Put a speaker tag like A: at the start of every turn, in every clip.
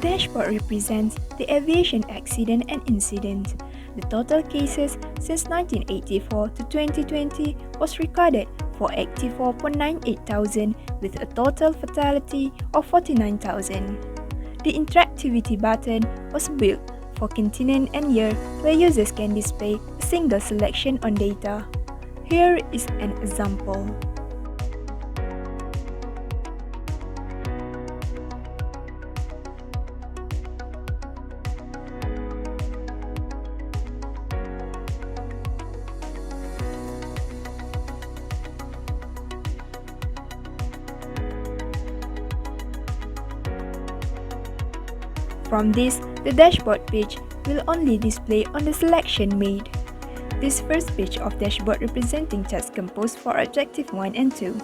A: dashboard represents the aviation accident and incident. The total cases since 1984 to 2020 was recorded for 84.98 thousand with a total fatality of 49,000. The interactivity button was built for continent and year where users can display a single selection on data. Here is an example. From this, the dashboard page will only display on the selection made. This first page of dashboard representing charts composed for Objective 1 and 2.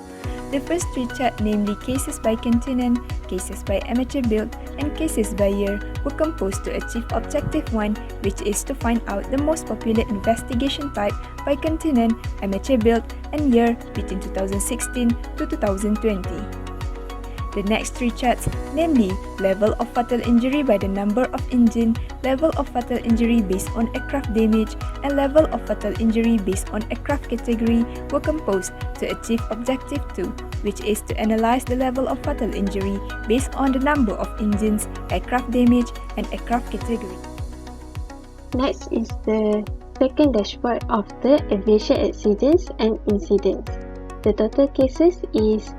A: The first three charts, namely cases by continent, cases by amateur build, and cases by year, were composed to achieve Objective 1, which is to find out the most popular investigation type by continent, amateur build, and year between 2016 to 2020. The next three charts, namely level of fatal injury by the number of engine, level of fatal injury based on aircraft damage, and level of fatal injury based on aircraft category, were composed to achieve Objective 2, which is to analyze the level of fatal injury based on the number of engines, aircraft damage, and aircraft category.
B: Next is the second dashboard of the aviation accidents and incidents. The total cases is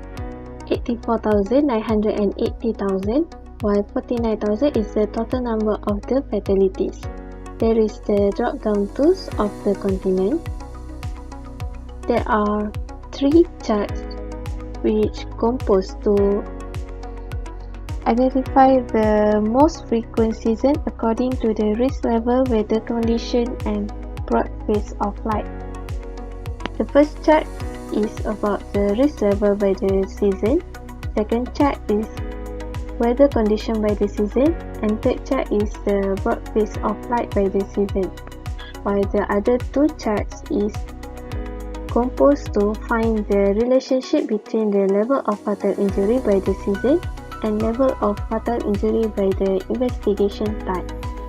B: 84,980,000, while 49,000 is the total number of the fatalities. There is the drop-down tools of the continent. There are three charts which compose to identify the most frequent season according to the risk level, weather condition, and broad phase of flight. The first chart is about the risk level by the season. Second chart is weather condition by the season, and third chart is the broad phase of flight by the season. While the other two charts is composed to find the relationship between the level of fatal injury by the season and level of fatal injury by the investigation type.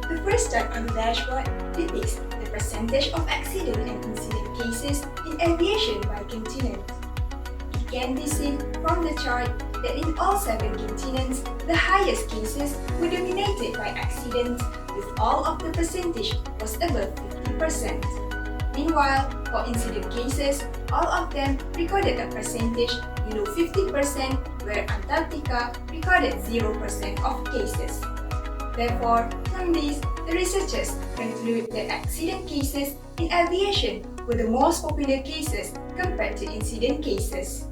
A: The first chart on the dashboard depicts the percentage of accident and incident cases in aviation by continent. It can be seen from the chart that in all 7 continents, the highest cases were dominated by accidents, with all of the percentage was above 50%. Meanwhile, for incident cases, all of them recorded a percentage below 50%, where Antarctica recorded 0% of cases. Therefore, from this, the researchers conclude that accident cases in aviation were the most popular cases compared to incident cases.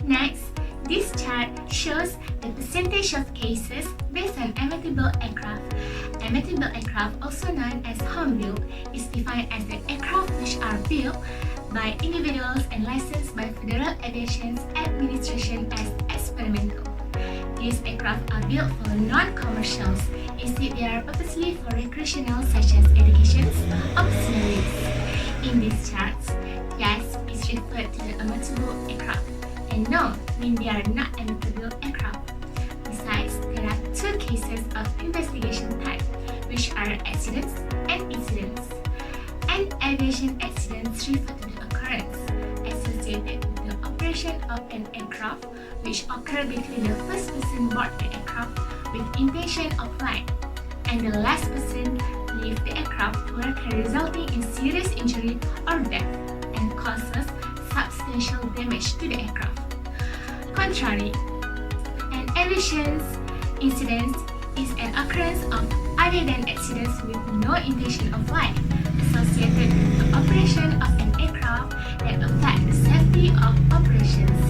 C: Next, this chart shows the percentage of cases based on amateur-built aircraft. Amateur-built aircraft, also known as home-built, is defined as the aircraft which are built by individuals and licensed by Federal Aviation Administration as experimental. These aircraft are built for non-commercials. Instead, they are purposely for recreational such as education auxiliaries. In these charts, yes is referred to the amateur-built aircraft, and no mean they are not amateur-built aircraft. Besides, there are two cases of investigation type, which are accidents and incidents. An aviation accidents refer to the occurrence associated with the operation of an aircraft which occur between the first person board the aircraft with intention of flight and the last person leave the aircraft work, resulting in serious injury or death and causes substantial damage to the aircraft. Contrary, an aviation incident is an occurrence of other than accidents with no intention of flight associated with the operation of an aircraft that affect the safety of operations.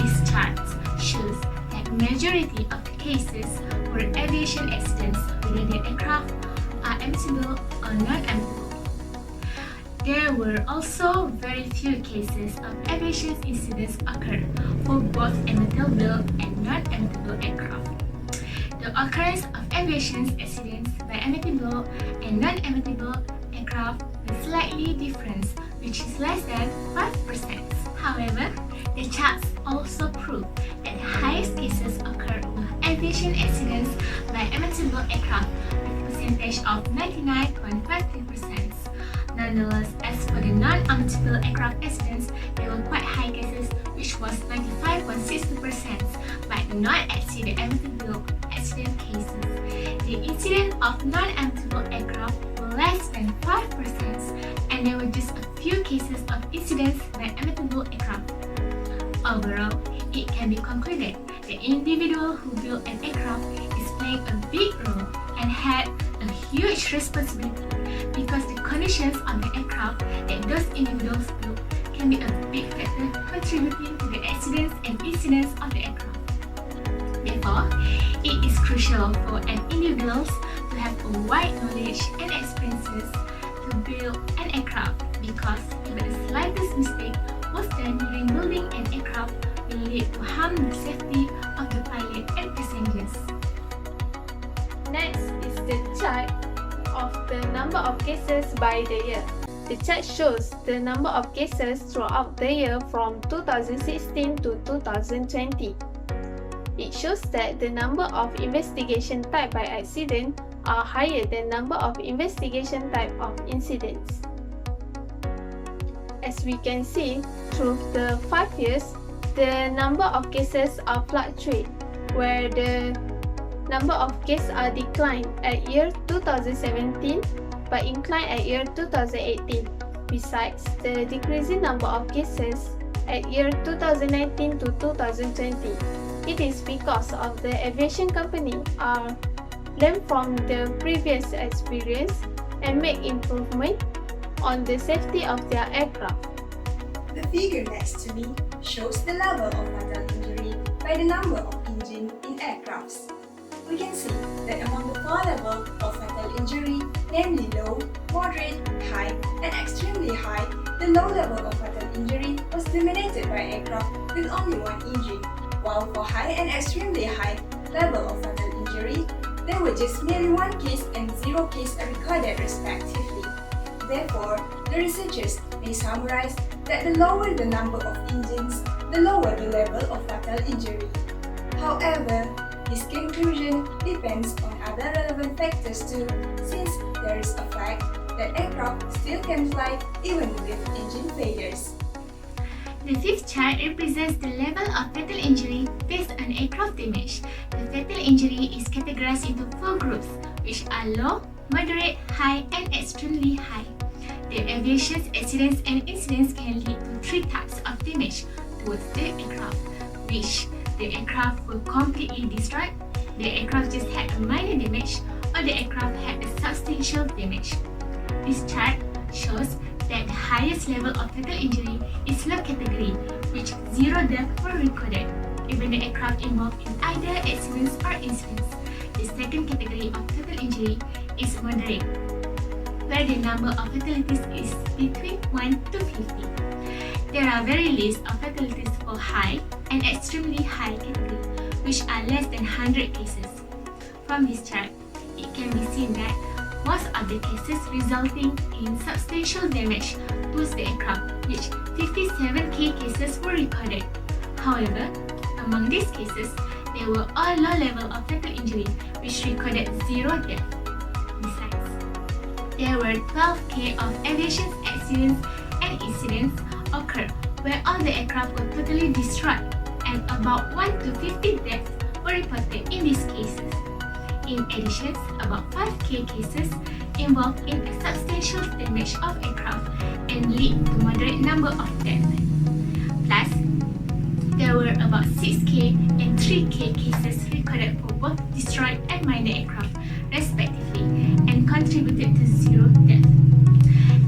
C: This chart shows that majority of the cases were aviation accidents, whether the aircraft are amateur or non-amateur. There were also very few cases of aviation incidents occur for both amateur-built and non-amateur-built aircraft. The occurrence of aviation accidents by amateur-built and non-amateur-built aircraft is slightly different, which is less than 5%. However, the charts also prove that the highest cases occur with aviation accidents by amiable aircraft with a percentage of 99.53%. Nonetheless, as for the non-amiable aircraft accidents, there were quite high cases, which was 95.62%, but not exceed the amiable accident cases. The incidence of non-amiable aircraft were less than 5%, and there were just a few cases of incidents by amiable aircraft. Overall, it can be concluded the individual who built an aircraft is playing a big role and had a huge responsibility, because the conditions of the aircraft that those individuals built can be a big factor contributing to the accidents and incidents of the aircraft. Therefore, it is crucial for an individual to have a wide knowledge and experiences to build an aircraft, because even the slightest mistake was done during building an aircraft will lead to harm the safety of the pilot and passengers.
D: Next is the chart of the number of cases by the year. The chart shows the number of cases throughout the year from 2016 to 2020. It shows that the number of investigation type by accident are higher than number of investigation type of incidents. As we can see, through the 5 years, the number of cases are fluctuate, where the number of cases are declined at year 2017 but inclined at year 2018. Besides, the decreasing number of cases at year 2019 to 2020. It is because of the aviation company are learn from the previous experience and make improvement on the safety of their aircraft.
E: The figure next to me shows the level of fatal injury by the number of engines in aircrafts. We can see that among the 4 levels of fatal injury, namely low, moderate, high, and extremely high, the low level of fatal injury was dominated by aircraft with only 1 engine, while for high and extremely high level of fatal injury, there were just merely 1 case and 0 case recorded respectively. Therefore, the researchers may summarize that the lower the number of engines, the lower the level of fatal injury. However, this conclusion depends on other relevant factors too, since there is a fact that aircraft still can fly even with engine failures.
C: The fifth chart represents the level of fatal injury based on aircraft damage. The fatal injury is categorized into 4 groups, which are low, moderate, high, and extremely high. The aviation accidents and incidents can lead to 3 types of damage towards the aircraft, which the aircraft will completely destroyed, the aircraft just had a minor damage, or the aircraft had a substantial damage. This chart shows that the highest level of fatal injury is low category, which 0 deaths were recorded, even the aircraft involved in either accidents or incidents. The second category of fatal injury is moderate, where the number of fatalities is between 1 to 50. There are very list of fatalities for high and extremely high category, which are less than 100 cases. From this chart, it can be seen that most of the cases resulting in substantial damage towards the aircraft, which 57k cases were recorded. However, among these cases, there were all low level of fatal injury, which recorded 0 death. Besides, there were 12k of aviation accidents and incidents occurred where all the aircraft were totally destroyed, and about 1 to 50 deaths were reported in these cases. In addition, about 5k cases involved in a substantial damage of aircraft and lead to moderate number of deaths. Plus, there were about 6k and 3k cases recorded for both destroyed and minor aircraft, respectively, and contributed to 0 deaths.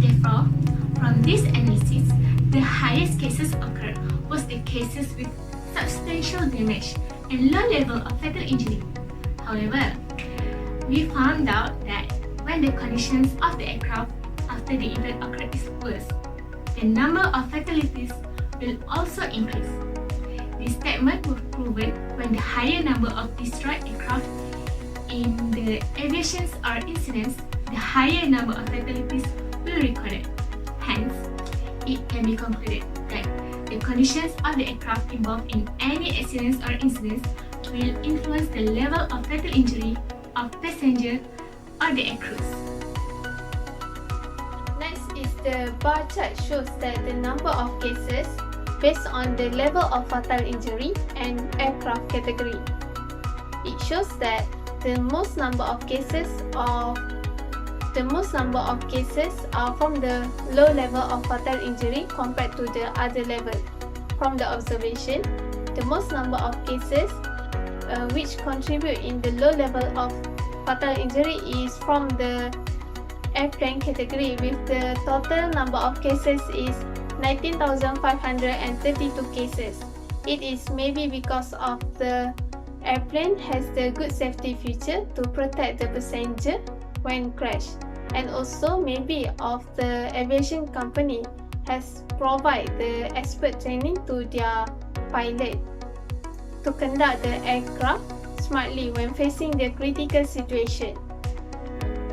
C: Therefore, from this analysis, the highest cases occurred was the cases with substantial damage and low level of fatal injury. However, we found out that when the conditions of the aircraft after the event occurred is worse, the number of fatalities will also increase. This statement was proven when the higher number of destroyed aircraft in the aviations or incidents, the higher number of fatalities will be recorded. Hence, it can be concluded that the conditions of the aircraft involved in any accidents or incidents will influence the level of fatal injury of passenger or the crews.
D: Next is the bar chart shows that the number of cases based on the level of fatal injury and aircraft category. It shows that the most number of cases are from the low level of fatal injury compared to the other level. From the observation, the most number of cases which contribute in the low level of fatal injury is from the airplane category, with the total number of cases is 19,532 cases. It is maybe because of the airplane has the good safety feature to protect the passenger when crash, and also maybe of the aviation company has provide the expert training to their pilot to conduct the aircraft smartly when facing the critical situation.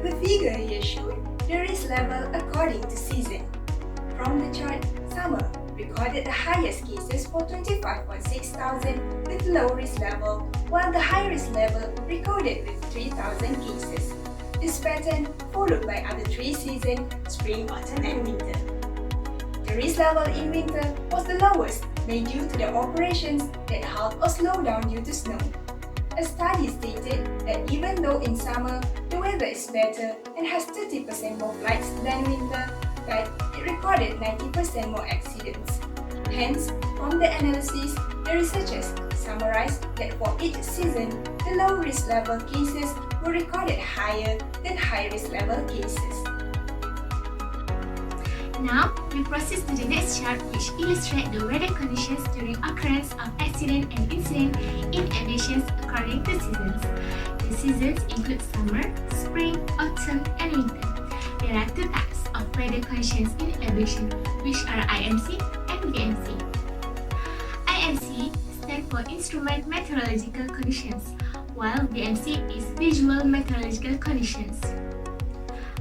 E: The figure here showed the risk level according to season. From the chart, summer recorded the highest cases for 25,600 with low risk level, while the high risk level recorded with 3,000 cases. This pattern followed by other three seasons, spring, autumn and winter. The risk level in winter was the lowest, made due to the operations that halt or slow down due to snow. A study stated that even though in summer the weather is better and has 30% more flights than winter, but it recorded 90% more accidents. Hence, from the analysis, the researchers summarized that for each season, the low risk level cases were recorded higher than high risk level cases.
C: Now, we proceed to the next chart, which illustrates the weather conditions during occurrence of accident and incident in aviation according to seasons. The seasons include summer, spring, autumn, and winter. There are two types of weather conditions in aviation, which are IMC and VMC. IMC stands for Instrument Meteorological Conditions, while VMC is Visual Meteorological Conditions.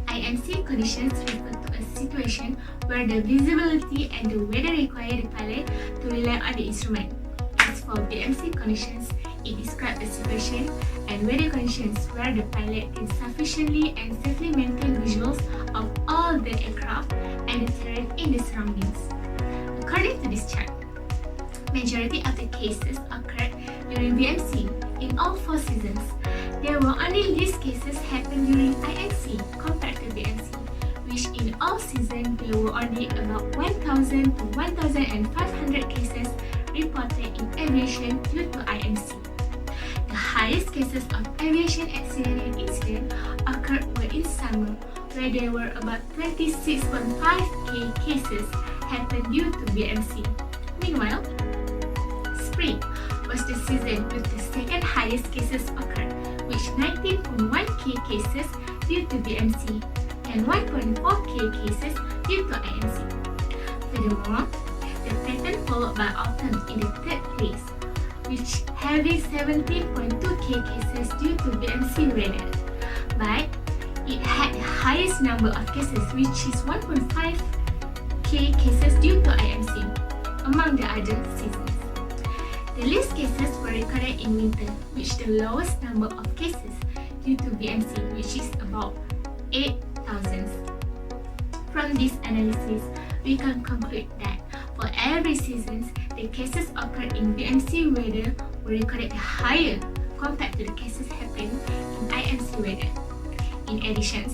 C: IMC conditions refer to a situation where the visibility and the weather require the pilot to rely on the instrument. As for VMC conditions, it describes a situation and weather conditions where the pilot can sufficiently and safely maintain visuals of all the aircraft and the terrain in the surroundings. According to this chart, majority of the cases occurred during VMC in all four seasons. There were only least cases happen during IMC compared to VMC, which in all seasons there were only about 1,000 to 1,500 cases reported in aviation due to IMC. The highest cases of aviation accident and incident occurred were in summer, where there were about 26.5k cases happened due to VMC. Meanwhile, spring was the season with the second highest cases occurred, which 19.1k cases due to VMC and 1.4k cases due to IMC. Furthermore, the pattern followed by autumn in the third place, which having 17.2k cases due to VMC weather, but it had the highest number of cases, which is 1.5k cases due to IMC among the other seasons. The least cases were recorded in winter, which the lowest number of cases due to VMC, which is about 8,000. From this analysis, we can conclude that for every season, the cases occurred in VMC weather were recorded higher compared to the cases happening in IMC weather. In addition,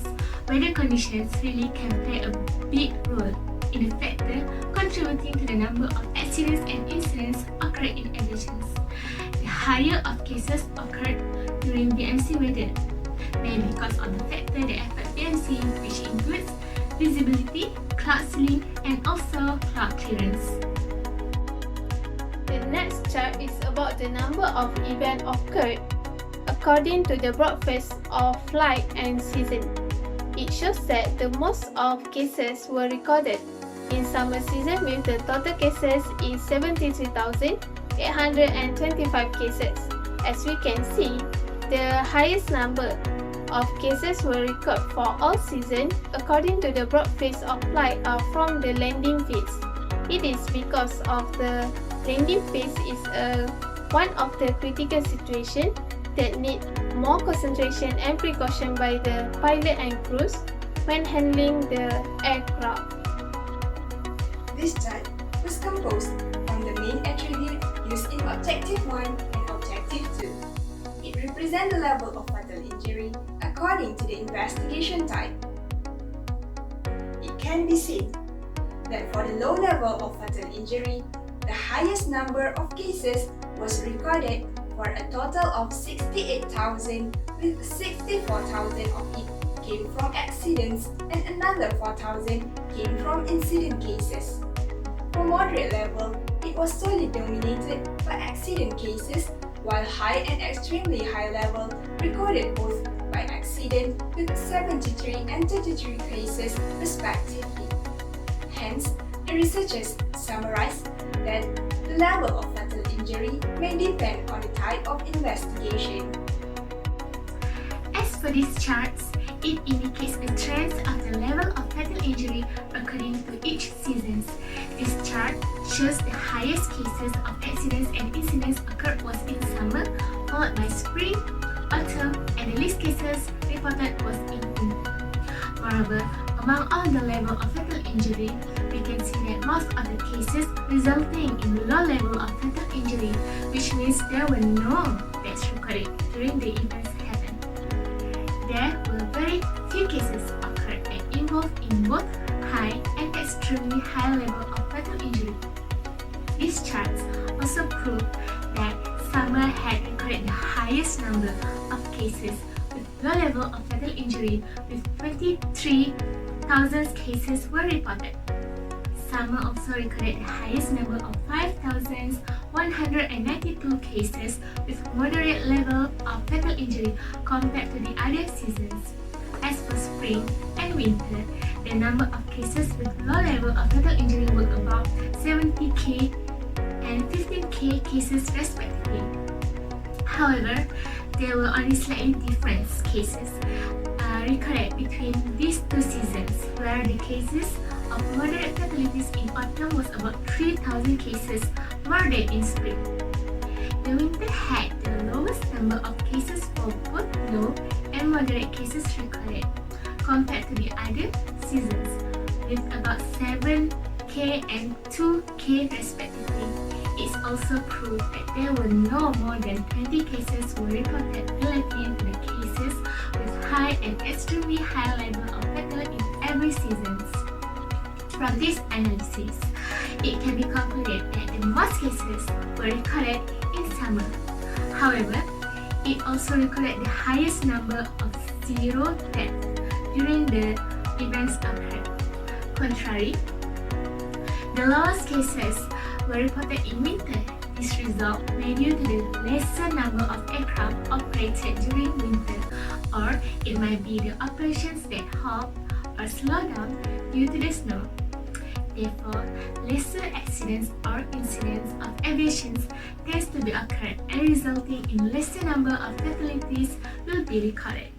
C: weather conditions really can play a big role in the factor contributing to the number of accidents and incidents occurred in aviation. The higher of cases occurred during VMC weather, mainly because of the factor that affect VMC, which includes visibility, cloud ceiling, and also cloud clearance.
D: The next chart is about the number of events occurred according to the broad phase of flight and season. It shows that the most of cases were recorded in summer season, with the total cases is 73,825 cases. As we can see, the highest number of cases were recorded for all seasons according to the broad phase of flight are from the landing phase. It is because of the landing phase is a one of the critical situations that need more concentration and precaution by the pilot and crews when handling the aircraft.
E: This chart was composed from the main attribute used in Objective 1 and Objective 2. It represents the level of fatal injury according to the investigation type. It can be seen that for the low level of fatal injury, the highest number of cases was recorded for a total of 68,000, with 64,000 of it came from accidents and another 4,000 came from incident cases. For moderate level, it was solely dominated by accident cases, while high and extremely high level recorded both by accident with 73 and 33 cases respectively. Hence, the researchers summarized that the level of fatal injury may depend on the type of investigation.
C: As for these charts, it indicates the trends of the level of fatal injury according to each season. This chart shows the highest cases of accidents and incidents occurred was in summer, followed by spring, autumn, and the least cases reported was in winter. Moreover, among all the level of fatal injury, we can see that most of the cases resulting in low level of fatal injury, which means there were no deaths recorded during the events happened. There were very few cases occurred that involved in both high and extremely high level of fatal injury. These charts also prove that summer had recorded the highest number of cases with low level of fatal injury, with 23,000 cases were reported. Summer also recorded the highest number of 5,192 cases with moderate level of fatal injury compared to the other seasons. As for spring and winter, the number of cases with low level of fatal injury were about 70k and 15k cases respectively. However, there were only slightly different cases recorded between these two seasons, where the cases of moderate fatalities in autumn was about 3,000 cases more than in spring. The winter had the lowest number of cases for both low and moderate cases recorded compared to the other seasons, with about 7k and 2k respectively. It's also proved that there were no more than 20 cases were reported relating to the cases with high and extremely high level of fatality in every season. From this analysis, it can be concluded that the most cases were recorded in summer. However, it also recorded the highest number of 0 deaths during the events occurred. Contrary, the lowest cases were reported in winter. This result may be due to the lesser number of aircraft operated during winter, or it might be the operations that halt or slow down due to the snow. Therefore, lesser accidents or incidents of aviation tends to be occurred and resulting in lesser number of fatalities will be recorded.